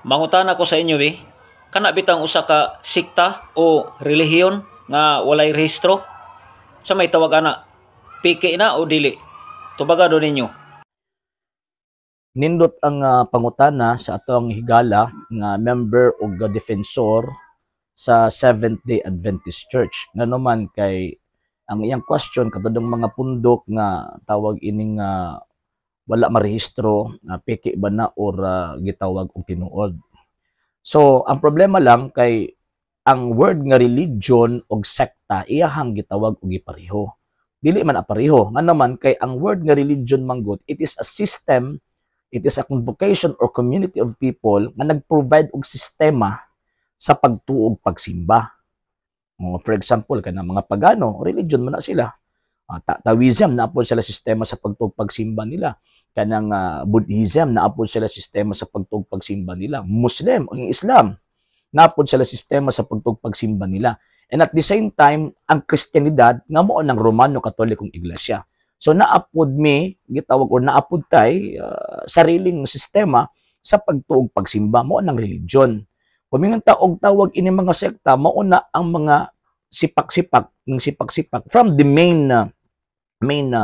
Mangutana ko sa inyo kana bitang usa ka sikta o relihiyon nga walay rehistro? Sa may tawag ana, piki na o dili? Tubagado ninyo. Nindot ang pangutana sa atong higala nga member o defensor sa Seventh-day Adventist Church. Naman kay ang iyang question katudong mga pundok nga tawag ining wala marehistro, piki ba na or gitawag og tinuod. So, ang problema lang kay ang word nga religion og sekta iyahang gitawag og ipareho. Dili man apareho. Nga naman kay ang word nga religion manggod, it is a system, it is a convocation or community of people nga nag-provide og sistema sa pagtuog pagsimba. For example, kanang mga pagano, religion man na sila. Taoism, naapod sila sistema sa pagtuog pagsimba nila. Kanang Buddhism, naapod sila sistema sa pagtuog pagsimba nila. Muslim, ang Islam, naapod sila sistema sa pagtuog pagsimba nila. And at the same time, ang Kristiyanidad nga mao ng Romano Katolikong Iglesia. So naapod gitawag o naapod tay sariling sistema sa pagtuog pagsimba mao ng religion. Kumingon og tawag ini mga sekta mao na ang mga sipak-sipak from the main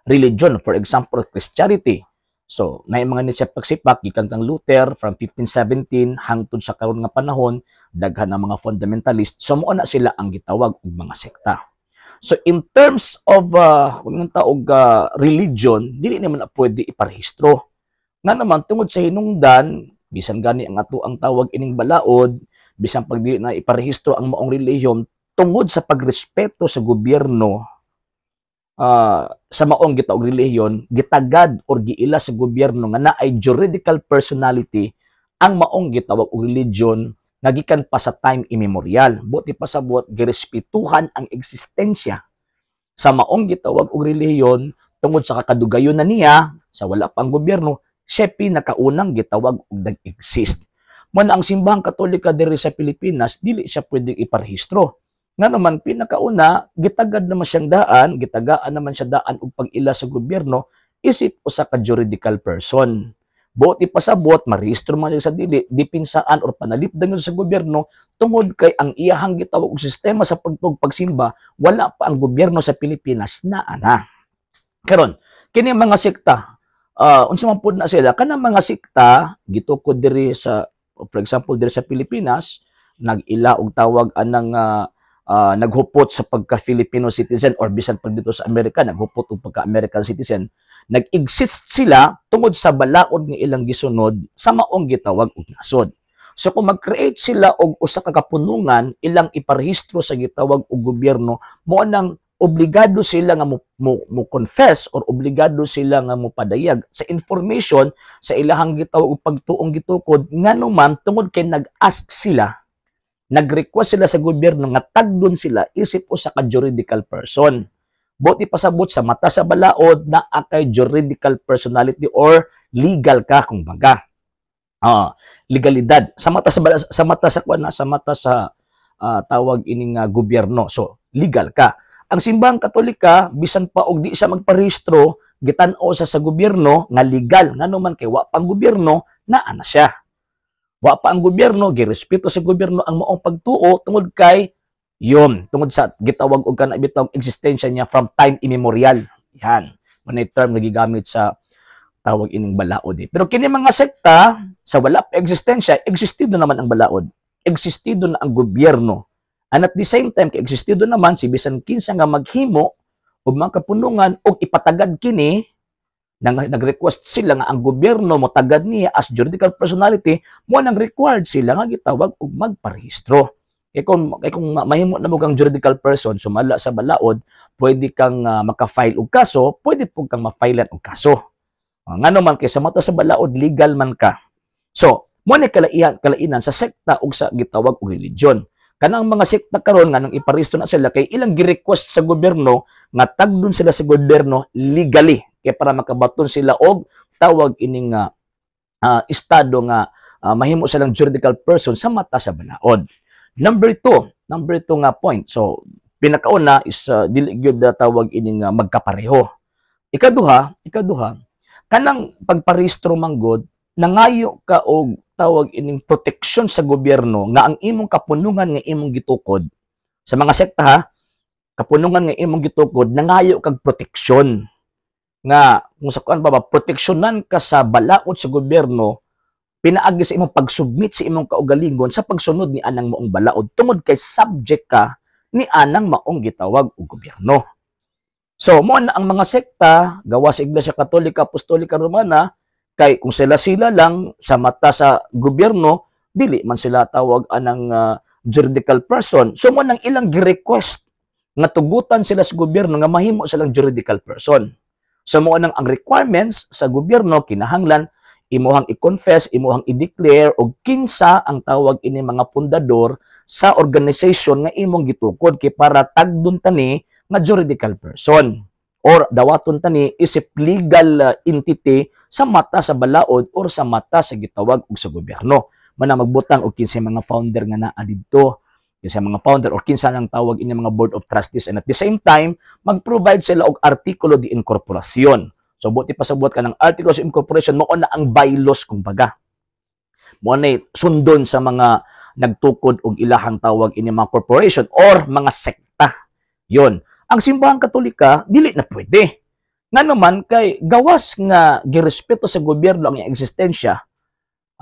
religion, for example Christianity. So na mga ni sipak-sipak gikan kang Luther from 1517 hangtod sa karon nga panahon, daghan ang mga fundamentalist. So mao na sila ang gitawag og mga sekta. So in terms of religion, dili naman na pwede iparehistro. Nga naman tungod sa hinungdan, bisan gani ang ato ang tawag ining balaod, bisan pag dili na iparehistro ang maong relihiyon tungod sa pagrespeto sa gobyerno, sa maong gitawag relihiyon, gitagad or giila sa gobyerno nga naay juridical personality ang maong gitawag og religion nga gikan pa sa time immemorial. Buti pa sa buot girespetuhan ang eksistensya sa maong gitawag og relihiyon tungod sa kakadugayon na niya sa wala pang gobyerno, siya pinakaunang gitawag og nag-exist. Man ang simbahang Katolika diri sa Pilipinas, dili siya pwedeng iparehistro. Nga naman pinakauna, gitagad naman siyang daan, gitagaan naman siya daan og pag-ila sa gobyerno, isip usa ka juridical person. Buti pa sa buot, marehistro man sa dili, dipinsaan or panalipdan sa gobyerno, tungod kay ang iyahang gitawag og sistema sa pagtuog pagsimba, wala pa ang gobyerno sa Pilipinas na ana. Karon, kini mga sekta, unsa man pud na sila, kanang mga sekta gitukod diri sa, for example, diri sa Pilipinas, nag-ila og tawag anang naghupot sa pagka-Filipino citizen or bisan pag dito sa Amerika, naghupot og pagka-American citizen. Nag-exist sila tungod sa balaod nga ilang gisunod sa maong gitawag og nasod. So kung mag-create sila og usa ka kapunungan, ilang iparehistro sa gitawag og gobyerno, mo nang obligado sila nga mo confess or obligado sila nga mo padayag sa information sa ilahang gitawag og pagtuong gitukod nganuman tungod kay nag-ask sila, nag-request sila sa gobyerno nga tagdon sila isip usa ka juridical person. Buti pasabot sa mata sa balaod na akay juridical personality or legal ka kung baga. Legalidad sa mata sa tawag ining gobyerno. So legal ka. Ang simbahang Katolika bisan pa og di siya magparehistro, gitan-o sa gobyerno nga legal nganuman kay wa pang gobyerno na ana siya. Wa pa ang gobyerno, girespeto sa gobyerno ang maong pagtuo tungod kay tungod sa gitawag og kana bitaw eksistensya niya from time immemorial. Yan, manay term nagigamit sa tawag ining balaod. Pero kini mga sekta sa wala pa eksistensya, existido naman ang balaod. Existido na ang gobyerno. And at the same time, existido naman si bisan kinsa nga maghimo og mga kapunungan og ipatagad kini, nag-request sila nga ang gobyerno mo tagad niya as juridical personality, mo nang required sila nga gitawag og magparehistro. Kung mahimo na mo kang juridical person, sumala sa balaod, pwede kang maka-file og kaso, pwede po kang ma-filean og kaso. Nga naman kay sa mata sa balaod, legal man ka. So, mo ni kalainan sa sekta ug sa gitawag og religion. Kanang mga sekta karon nga nang iparehistro na sila kay ilang gi-request sa gobyerno nga tagdon sila sa gobyerno legally kay para makabaton sila og tawag ining estado nga mahimo silang juridical person sa mata sa balaod. Number two nga point. So, pinakauna is dili gyud tawag ining magkapareho. Ikaduha, kanang pagparehistro manggod, nangayo ka og tawag ining proteksyon sa gobyerno nga ang imong kapunungan nga imong gitukod sa mga sekta ha, kapunungan nga imong gitukod nangayo kag proteksyon nga kung sa kuan ba proteksyonan ka sa balaod sa gobyerno pinaagi sa imong pagsubmit sa imong kaugalingon sa pagsunod ni anang maong balaod tungod kay subject ka ni anang maong gitawag og gobyerno. So mo na ang mga sekta gawa sa Iglesia Katolika Apostolika Romana kay kung sila lang sa mata sa gobyerno dili man sila tawag anang juridical person. So mo nang ilang gi-request nga tugutan sila sa gobyerno nga mahimo silang juridical person. So mo nang ang requirements sa gobyerno kinahanglan imuhang i-confess, imuhang i-declare og kinsa ang tawag ini mga pundador sa organization nga imong gitukod kay para tagdon tani nga juridical person or dawaton tani isip legal entity sa mata sa balaod or sa mata sa gitawag og sa gobyerno. Man magbutang og kinsa mga founder nga naa didto, kinsa mga founder or kinsa nang tawag ini mga board of trustees and at the same time mag-provide sila og artikulo de incorporación. So, buti pasabot ka ng Articles of Incorporation, mo na ang bylaws, kumbaga. Mo na sundon sa mga nagtukod og ilahang tawag ini mga corporation or mga sekta. Yon. Ang simbahang katolika, dili na pwede. Nga naman, kay gawas nga girespeto sa gobyerno ang eksistensya,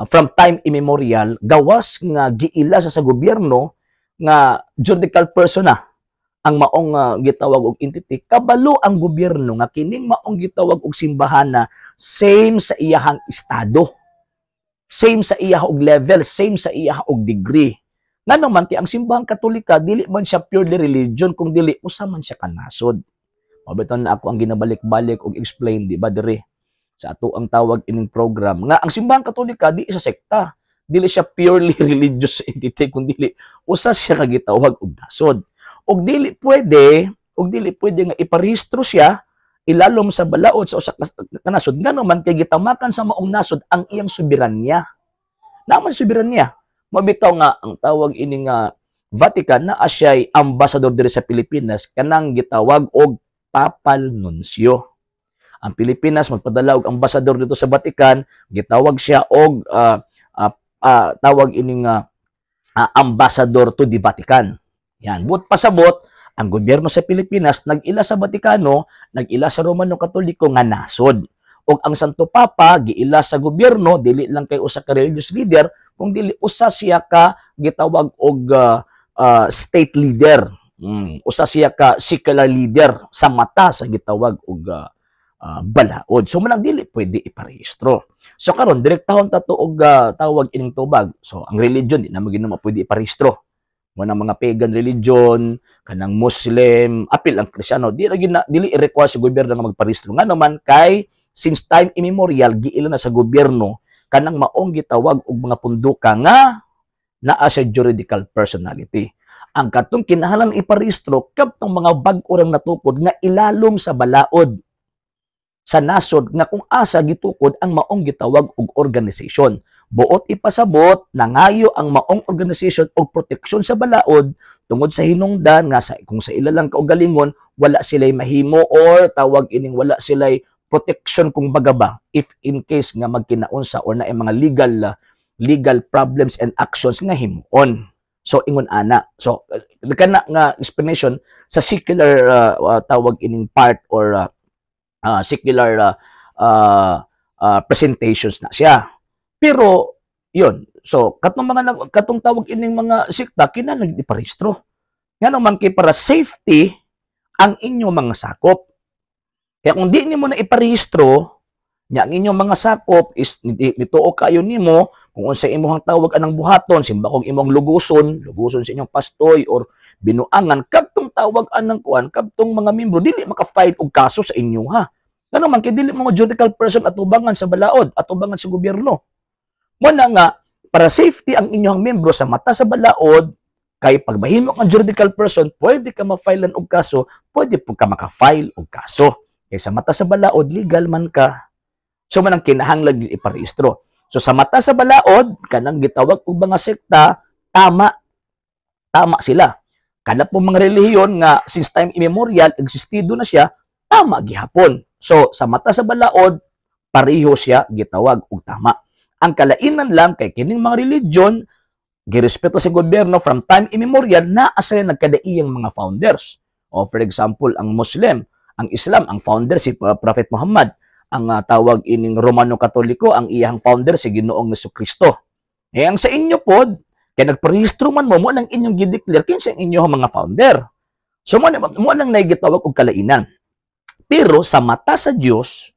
from time immemorial, gawas nga giila sa gobyerno nga juridical person na ang maong gitawag og entity kabalo ang gobyerno nga kining maong gitawag og simbahan same sa iyahang estado, same sa iyahang og level, same sa iyahang og degree. Nga naman ti ang simbahang katolika dili man siya purely religion kung dili usa man siya kanasod. Mabiton na ako ang ginabalik-balik og explain di ba diri sa ato ang tawag ining program nga ang simbahang katolika di siya sekta, dili siya purely religious entity kundi dili usa siya ka gitawag og nasod. Og dili pwede nga iparehistro siya ilalom sa balaod sa usa ka nasod ngano man kay gitamakan sa maong nasod ang iyang soberanya. Naman soberanya. Mabitaw nga ang tawag ini nga Vatican na siya'y ambassador diri sa Pilipinas kanang gitawag og Papal Nuncio. Ang Pilipinas magpadala og ambassador dito sa Vatican, gitawag siya og tawag ini nga ambassador to the Vatican. Yan, but pasabot, ang gobyerno sa Pilipinas, nag-ila sa Vatikano, nag-ila sa Romano Katoliko nga nasod. O ang Santo Papa, giila sa gobyerno, dili lang kay usa ka religious leader, kung dili usa siya ka gitawag og state leader. Usa siya ka secular leader sa mata sa gitawag og balaod. So manang dili pwede iparehistro. So karon direktahon ta to og tawag ining tubag. So ang religion di na magino pwede iparehistro. Mga mga pagan religion, kanang Muslim, apil ang Kristiyano, dili i-require sa gobyerno nga magparehistro. Nga naman kay since time immemorial giila na sa gobyerno kanang maong gitawag og mga punduka nga naa sa juridical personality. Ang katong kinahanglan iparehistro kadtong mga bag-o rang natukod nga ilalom sa balaod sa nasod nga kung asa gitukod ang maong gitawag og organization. Buot ipasabot nangayo ang maong organization og proteksyon sa balaod tungod sa hinungdan nga kung sa ilalang kaugalingon wala sila'y mahimo or tawag ining wala sila'y protection kung bagaba if in case nga magkinaunsa or na mga legal problems and actions nga himuon. So ingon ana. So kana nga explanation sa secular tawag ining part or secular presentations na siya. Pero yun, so katong tawag ining mga sekta kinahanglan iparehistro. Nga naman kay para safety ang inyong mga sakop. Kaya kung di nimo na iparehistro, nya ang inyong mga sakop is nituo kayo nimo kung unsa imong tawag anang buhaton, simba kog imong luguson sa inyong pastoy or binuangan kadtong tawag anang kuan, kadtong mga membro dili maka-file og kaso sa inyo ha. Nga naman kay dili mga judicial person atubangan sa balaod, atubangan sa gobyerno. Muna nga, para safety ang inyong membro sa mata sa balaod, kay pag mahimo ang juridical person, pwede ka ma-filean og kaso, pwede po ka maka-file og kaso. Kay sa mata sa balaod, legal man ka. So, manang kinahanglan iparehistro. So, sa mata sa balaod, kanang gitawag og mga sekta, tama. Tama sila. Kana po mga relihiyon nga, since time immemorial, existido na siya, tama gihapon. So, sa mata sa balaod, pareho siya gitawag og tama. Ang kalainan lang kay kining mga religion girespeto sa gobyerno from time immemorial na asa nagkadaiyang mga founders. O for example, ang Muslim, ang Islam, ang founder si Prophet Muhammad. Ang tawag ining Romano Katoliko, ang iyang founder si Ginoong Jesucristo. Ang sa inyo pod, kaya nagparehistro man mo lang inyong gideclare kinsa ang inyong mga founder. So mo lang naigitawag og kalainan. Pero sa mata sa Dios,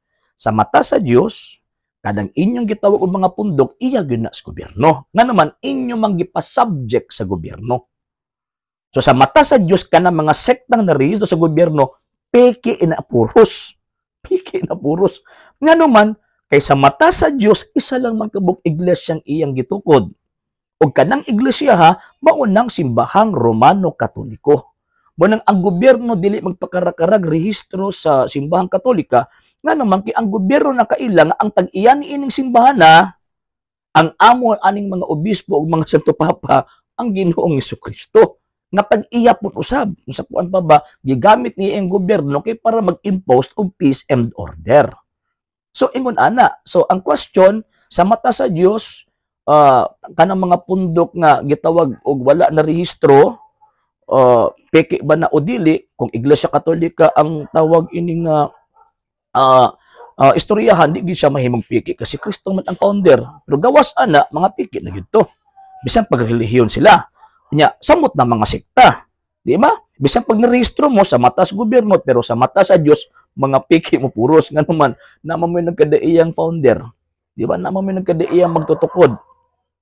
kadang inyong gitawag og mga pundok iya gyud na sa gobyerno. Nga naman inyo mang gipasubject sa gobyerno. So sa mata sa Dios kanang mga sektang narehistro sa gobyerno, peke inapuros. Peke inapuros. Nga naman kay sa mata sa Dios isa lang man kabuk iglesyang iyang gitukod. Og kanang iglesia ha, mao nang simbahang Romano Katoliko. Mo nang ang gobyerno dili magpakarakarag rehistro sa simbahang Katolika, nga naman kay ang gobyerno nakailang ang tag-iyan ining simbahan na ang amo aning mga obispo ug mga santo papa ang Ginoong Jesucristo. Nga tag-iya pud usab sa kuan pa ba gigamit ni ang gobyerno kay para mag-impose og peace and order. So ingon ana, so ang question sa mata sa Dios kanang mga pundok nga gitawag og wala na rehistro, peke ba na o dili kung Iglesia Katolika ang tawag ining istoryahan, di siya mahimong piki kasi Kristo man ang founder. Pero gawas ana, mga piki na gyud to. Bisan pag relihiyon sila. Nya, samot na mga sekta. Di ba? Bisan pag narehistro mo sa mata sa gobyerno pero sa mata sa Dios, mga piki mo puros nga naman naman mo nagkadaiyang founder. Di ba? Naman mo nagkadaiyang magtutukod.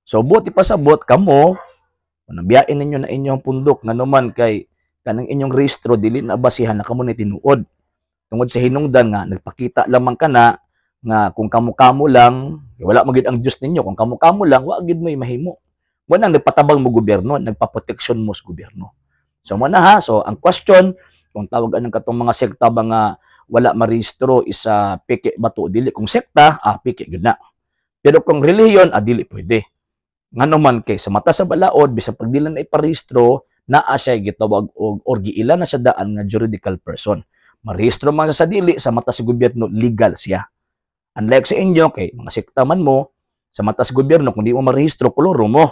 So buti pasabot kamo nabiyain ninyo na inyong pundok nga naman kay kanang inyong rehistro dili na basihan na kamo ni tinuod. Tungod sa hinungdan nga nagpakita lamang kana nga kung kamo-kamo lang wala magid ang Dios ninyo, kung kamo-kamo lang wa gid may mahimo. Mo nang nagpatabang mo gobyerno, nagpaproteksyon mo sa gobyerno. So mo na ha, so ang question kung tawag anong katong mga sekta ba nga wala marehistro isa peke bato dili, kung sekta peke gyud na. Pero kung relihiyon dili pwede. Nga naman kay sa mata sa balaod bisan pag dili na iparehistro naa siya gitawag og or giila na sa daan nga juridical person. Marehistro man sa dili sa mata sa gobyerno legal siya. Unlike sa inyo kay mga sekta man mo sa mata sa gobyerno kung di mo marehistro koloro mo.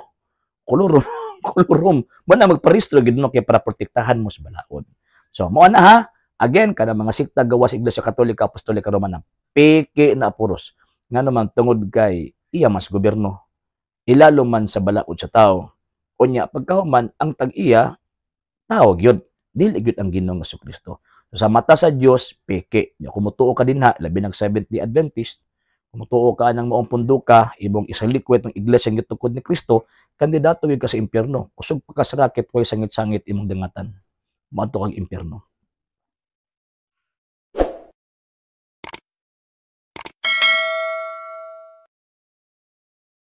Kolorom. Mo na magparehistro gid no kay para protektahan mo sa balaod. So mo na ha. Again kada mga sekta gawas Iglesia Katolika Apostolika Romana peke na puros. Nga naman tungod kay iya mas gobyerno ilalo man sa balaod sa tao. Unya pagkahuman ang tag-iya tao gyud dili gyud ang Ginoong Jesucristo. So, sa mata sa Dios peke. Kumutuo ka din ha labi ng Seventh-day Adventist. Kumutuo ka nang maong pundo ka imong isang likwet ng iglesia nga gitukod ni Kristo, kandidato gyud ka sa impierno. Kusog pa ka sa raket way sangit-sangit imong dangatan. Moadto kag impierno.